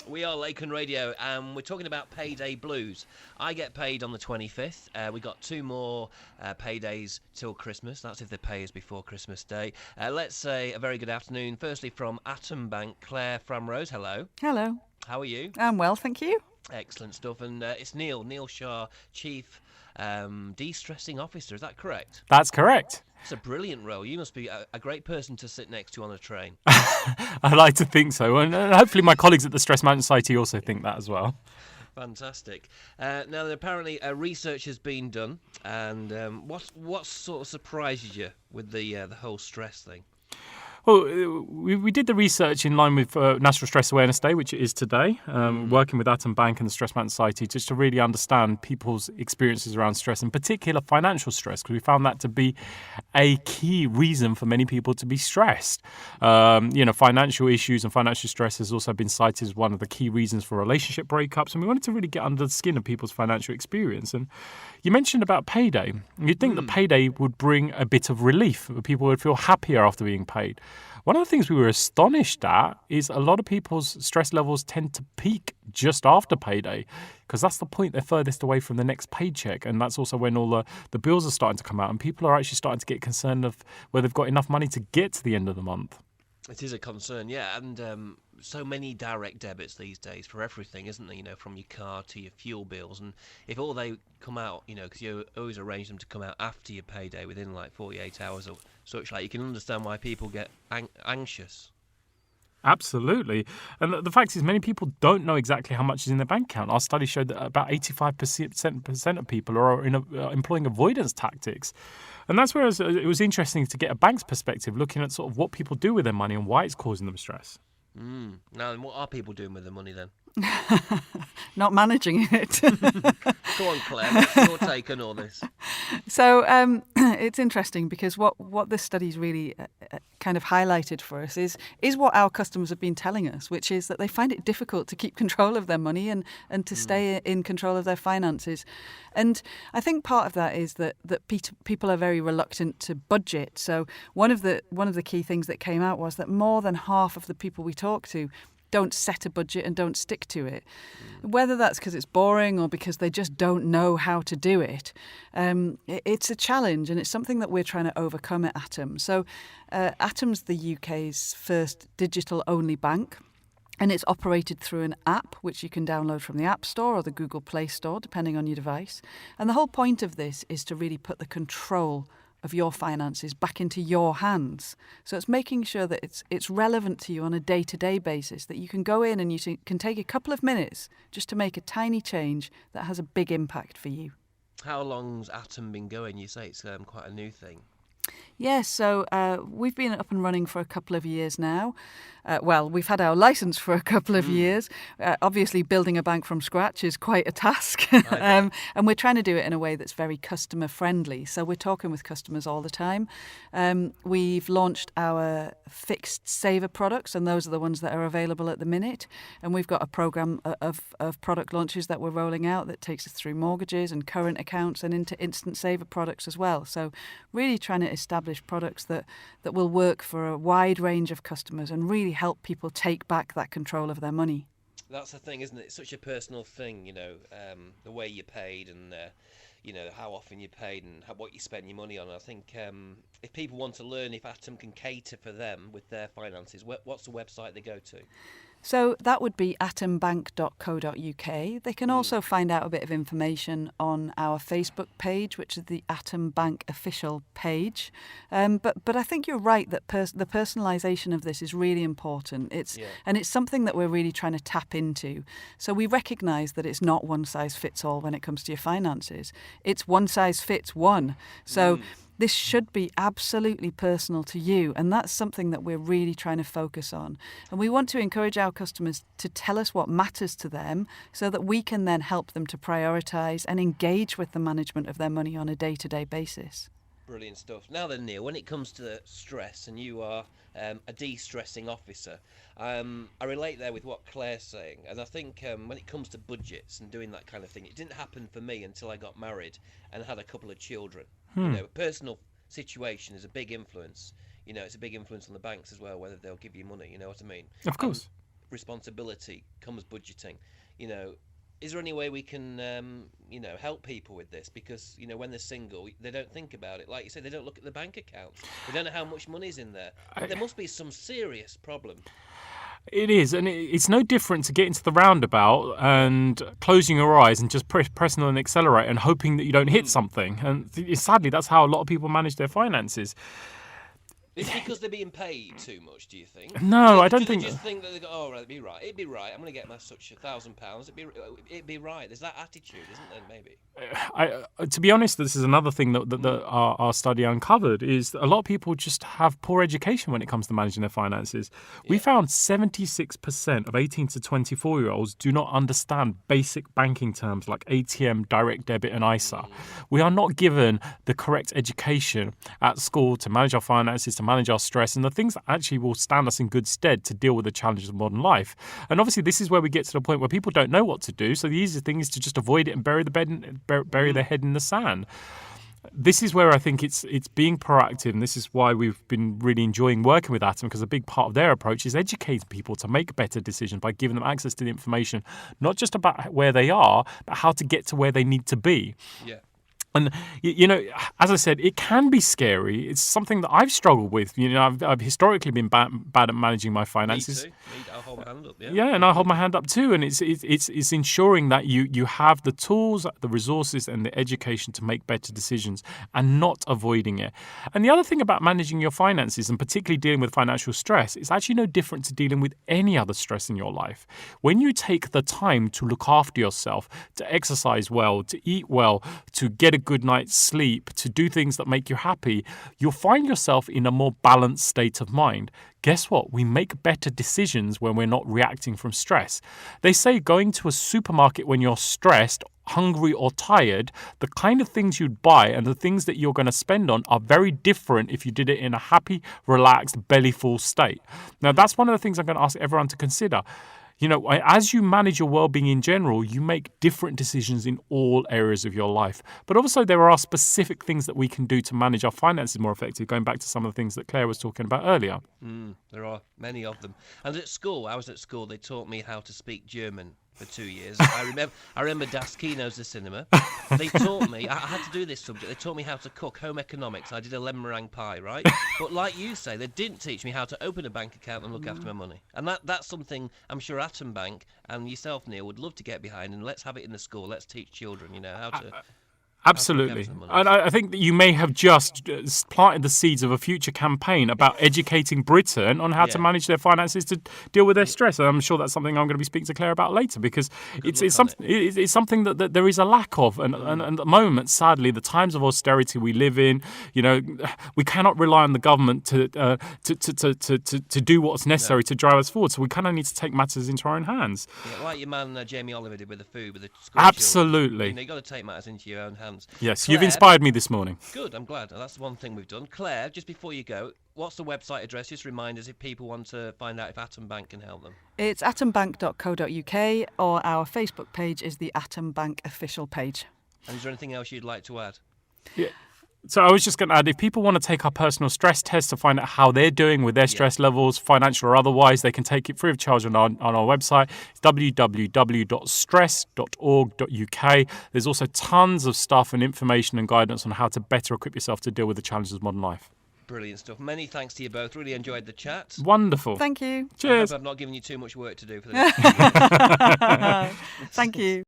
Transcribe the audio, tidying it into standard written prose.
We are Lakeland Radio, and we're talking about payday blues. I get paid on the 25th. We got two more paydays till Christmas. That's if they pay us before Christmas Day. Let's say a very good afternoon. Firstly, from Atom Bank, Clare Framrose. Hello. Hello. How are you? I'm well, thank you. Excellent stuff. And it's Neil Shah, Chief De-stressing Officer. Is that correct? That's correct. It's a brilliant role. You must be a great person to sit next to on a train. I like to think so, and hopefully my colleagues at the Stress Management Society also think that as well. Fantastic. Now, apparently, research has been done, and what sort of surprises you with the whole stress thing? Well, we did the research in line with National Stress Awareness Day, which it is today, working with Atom Bank and the Stress Management Society, just to really understand people's experiences around stress, in particular financial stress, because we found that to be a key reason for many people to be stressed. Financial issues and financial stress has also been cited as one of the key reasons for relationship breakups, and we wanted to really get under the skin of people's financial experience. And you mentioned about payday. You'd think that payday would bring a bit of relief, people would feel happier after being paid. One of the things we were astonished at is a lot of people's stress levels tend to peak just after payday, because that's the point they're furthest away from the next paycheck, and that's also when all the bills are starting to come out, and people are actually starting to get concerned of whether they've got enough money to get to the end of the month. It is a concern, yeah, and so many direct debits these days for everything, isn't there? From your car to your fuel bills, and if all they come out, because you always arrange them to come out after your payday within like 48 hours or such, like, you can understand why people get anxious. Absolutely. And the fact is, many people don't know exactly how much is in their bank account. Our study showed that about 85% of people are employing avoidance tactics. And that's where it was interesting to get a bank's perspective, looking at sort of what people do with their money and why it's causing them stress. Now, what are people doing with their money then? Not managing it. Go on, Claire. What's your take on all this? So it's interesting because what this study's really kind of highlighted for us is what our customers have been telling us, which is that they find it difficult to keep control of their money and to stay in control of their finances. And I think part of that is that people are very reluctant to budget. So one of the key things that came out was that more than half of the people we talk to don't set a budget and don't stick to it. Whether that's because it's boring or because they just don't know how to do it, it's a challenge, and it's something that we're trying to overcome at Atom. So Atom's the UK's first digital-only bank, and it's operated through an app which you can download from the App Store or the Google Play Store, depending on your device. And the whole point of this is to really put the control of your finances back into your hands. So it's making sure that it's relevant to you on a day-to-day basis, that you can go in and you can take a couple of minutes just to make a tiny change that has a big impact for you. How long's Atom been going? You say it's quite a new thing. Yes, so we've been up and running for a couple of years now. We've had our licence for a couple of years. Obviously, building a bank from scratch is quite a task. And we're trying to do it in a way that's very customer friendly. So we're talking with customers all the time. We've launched our fixed saver products, and those are the ones that are available at the minute. And we've got a programme of product launches that we're rolling out that takes us through mortgages and current accounts and into instant saver products as well. So really trying to establish products that will work for a wide range of customers and really help people take back that control of their money. That's the thing, isn't it? It's such a personal thing, the way you're paid and, how often you're paid and what you spend your money on. I think if people want to learn if Atom can cater for them with their finances, what's the website they go to? So that would be atombank.co.uk. They can also find out a bit of information on our Facebook page, which is the Atom Bank official page. But I think you're right that the personalisation of this is really important. And it's something that we're really trying to tap into. So we recognise that it's not one size fits all when it comes to your finances. It's one size fits one. So this should be absolutely personal to you, and that's something that we're really trying to focus on. And we want to encourage our customers to tell us what matters to them so that we can then help them to prioritise and engage with the management of their money on a day-to-day basis. Brilliant stuff. Now then, Neil, when it comes to stress, and you are a de-stressing officer, I relate there with what Claire's saying, and I think when it comes to budgets and doing that kind of thing, it didn't happen for me until I got married and had a couple of children. Personal situation is a big influence. It's a big influence on the banks as well, whether they'll give you money, you know what I mean? Of course. responsibility comes budgeting. Is there any way we can, help people with this? Because, when they're single, they don't think about it. Like you said, they don't look at the bank accounts. They don't know how much money's in there. But there must be some serious problem. It is, and it's no different to getting to the roundabout and closing your eyes and just pressing on an accelerator and hoping that you don't hit something. And sadly, that's how a lot of people manage their finances. It's because they're being paid too much, do you think? No, I don't think. They just think that they go, oh, right, it'd be right. I'm going to get my such £1,000. It'd be right. There's that attitude, isn't there? Maybe. To be honest, this is another thing that our study uncovered is that a lot of people just have poor education when it comes to managing their finances. We found 76% of 18 to 24-year-olds do not understand basic banking terms like ATM, direct debit, and ISA. We are not given the correct education at school to manage our finances, to manage our stress, and the things that actually will stand us in good stead to deal with the challenges of modern life. And obviously, this is where we get to the point where people don't know what to do. So the easiest thing is to just avoid it and bury their head in the sand. This is where I think it's being proactive, and this is why we've been really enjoying working with Atom, because a big part of their approach is educating people to make better decisions by giving them access to the information, not just about where they are, but how to get to where they need to be. Yeah. And, as I said, it can be scary. It's something that I've struggled with. I've historically been bad at managing my finances. Me too. I'll hold my hand up, yeah. Yeah, and I hold my hand up too. And it's ensuring that you have the tools, the resources, and the education to make better decisions and not avoiding it. And the other thing about managing your finances, and particularly dealing with financial stress, is actually no different to dealing with any other stress in your life. When you take the time to look after yourself, to exercise well, to eat well, to get a good night's sleep, to do things that make you happy, you'll find yourself in a more balanced state of mind. Guess what? We make better decisions when we're not reacting from stress. They say going to a supermarket when you're stressed, hungry, or tired, the kind of things you'd buy and the things that you're going to spend on are very different if you did it in a happy, relaxed, belly-full state. Now, that's one of the things I'm going to ask everyone to consider. As you manage your well-being in general, you make different decisions in all areas of your life. But also there are specific things that we can do to manage our finances more effectively, going back to some of the things that Claire was talking about earlier. There are many of them. And I was at school, they taught me how to speak German for 2 years. I remember Das Kino's the cinema. They taught me, I had to do this subject, they taught me how to cook home economics. I did a lemon meringue pie, right? But like you say, they didn't teach me how to open a bank account and look after my money. And that's something I'm sure Atom Bank and yourself, Neil, would love to get behind, and let's have it in the school. Let's teach children, how to... Absolutely. And I think that you may have just planted the seeds of a future campaign about educating Britain on how to manage their finances to deal with their stress. And I'm sure that's something I'm going to be speaking to Claire about later, because it's something that there is a lack of. And at the moment, sadly, the times of austerity we live in, we cannot rely on the government to do what's necessary to drive us forward. So we kind of need to take matters into our own hands. Yeah, like your man Jamie Oliver did with the food, with the school Absolutely. children. You've got to take matters into your own hands. Yes, Claire, you've inspired me this morning. Good, I'm glad. That's one thing we've done. Claire, just before you go, what's the website address? Just remind us if people want to find out if Atom Bank can help them. It's atombank.co.uk, or our Facebook page is the Atom Bank official page. And is there anything else you'd like to add? Yeah. So I was just going to add, if people want to take our personal stress test to find out how they're doing with their stress levels, financial or otherwise, they can take it free of charge on our website. It's www.stress.org.uk. There's also tons of stuff and information and guidance on how to better equip yourself to deal with the challenges of modern life. Brilliant stuff. Many thanks to you both. Really enjoyed the chat. Wonderful. Thank you. Cheers. I hope I've not given you too much work to do for the next Thank you.